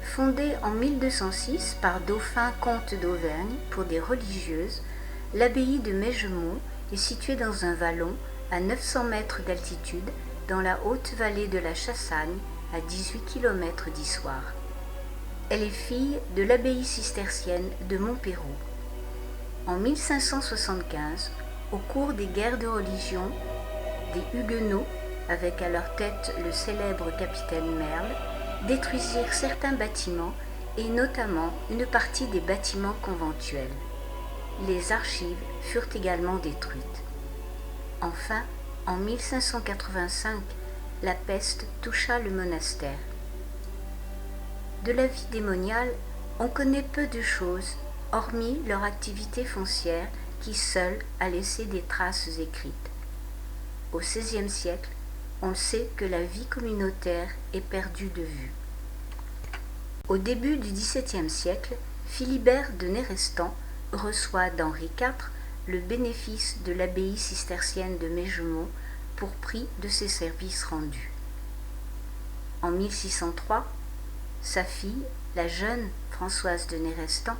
Fondée en 1206 par Dauphin comte d'Auvergne pour des religieuses, l'abbaye de Maigemont est située dans un vallon à 900 mètres d'altitude dans la haute vallée de la Chassagne à 18 km d'Issoire. Elle est fille de l'abbaye cistercienne de Montpeyroux. En 1575, au cours des guerres de religion, des Huguenots, avec à leur tête le célèbre capitaine Merle, détruisirent certains bâtiments et notamment une partie des bâtiments conventuels. Les archives furent également détruites. Enfin, en 1585, la peste toucha le monastère. De la vie des moniales, on connaît peu de choses, hormis leur activité foncière qui seule a laissé des traces écrites. Au XVIe siècle, on sait que la vie communautaire est perdue de vue. Au début du XVIIe siècle, Philibert de Nérestan reçoit d'Henri IV le bénéfice de l'abbaye cistercienne de Maigemont pour prix de ses services rendus. En 1603, sa fille, la jeune Françoise de Nérestan,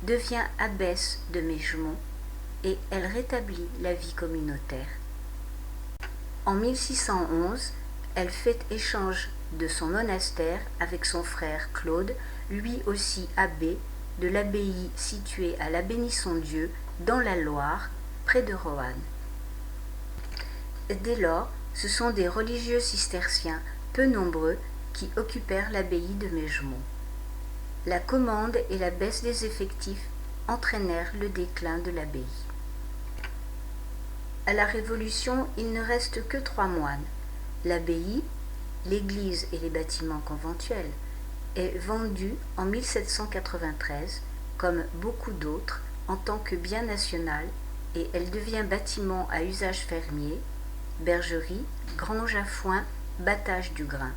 devient abbesse de Maigemont et elle rétablit la vie communautaire. En 1611, elle fait échange de son monastère avec son frère Claude, lui aussi abbé, de l'abbaye située à la Bénisson-Dieu, dans la Loire, près de Roanne. Dès lors, ce sont des religieux cisterciens peu nombreux qui occupèrent l'abbaye de Maigemont. La commande et la baisse des effectifs entraînèrent le déclin de l'abbaye. À la Révolution, il ne reste que 3 moines. L'abbaye, l'église et les bâtiments conventuels est vendue en 1793, comme beaucoup d'autres, en tant que bien national et elle devient bâtiment à usage fermier, bergerie, grange à foin, battage du grain.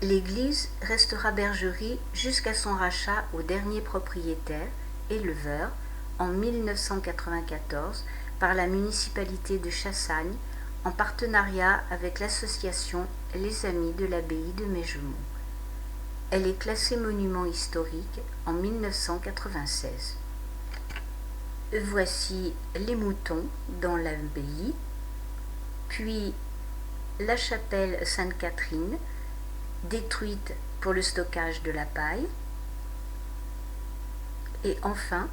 L'église restera bergerie jusqu'à son rachat au dernier propriétaire, éleveur, en 1994 par la municipalité de Chassagne en partenariat avec l'association Les Amis de l'abbaye de Maigemont. Elle est classée monument historique en 1996. Voici les moutons dans l'abbaye, puis la chapelle Sainte-Catherine, détruite pour le stockage de la paille, et enfin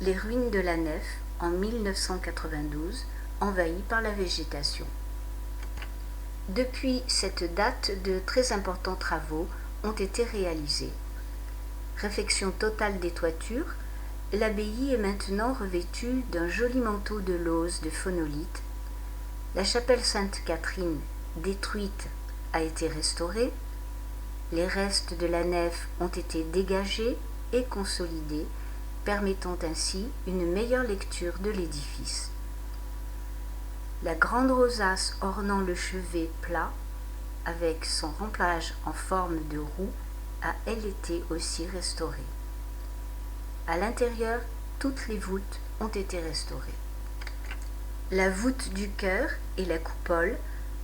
les ruines de la nef en 1992, envahies par la végétation. Depuis cette date, de très importants travaux ont été réalisés. Réfection totale des toitures, l'abbaye est maintenant revêtue d'un joli manteau de lauze de phonolite. La chapelle Sainte-Catherine, détruite, a été restaurée. Les restes de la nef ont été dégagés et consolidés, permettant ainsi une meilleure lecture de l'édifice. La grande rosace ornant le chevet plat, avec son remplage en forme de roue, a elle été aussi restaurée. À l'intérieur, toutes les voûtes ont été restaurées. La voûte du chœur et la coupole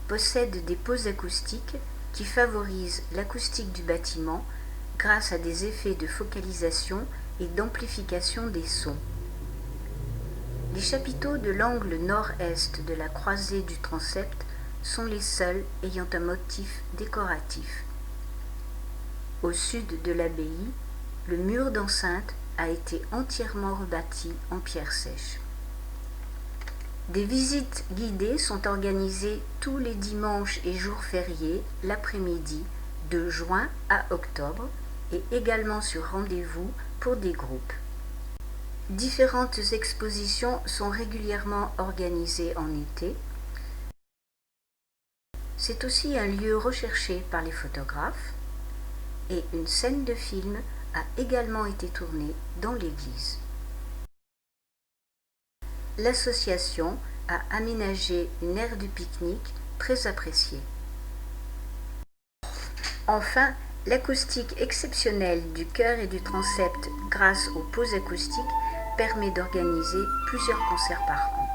possèdent des poses acoustiques qui favorisent l'acoustique du bâtiment grâce à des effets de focalisation et d'amplification des sons. Les chapiteaux de l'angle nord-est de la croisée du transept sont les seuls ayant un motif décoratif. Au sud de l'abbaye, le mur d'enceinte a été entièrement rebâti en pierre sèche. Des visites guidées sont organisées tous les dimanches et jours fériés l'après-midi de juin à octobre et également sur rendez-vous pour des groupes. Différentes expositions sont régulièrement organisées en été. C'est aussi un lieu recherché par les photographes et une scène de film a également été tournée dans l'église. L'association a aménagé une aire de pique-nique très appréciée. Enfin, l'acoustique exceptionnelle du chœur et du transept grâce aux poses acoustiques permet d'organiser plusieurs concerts par an.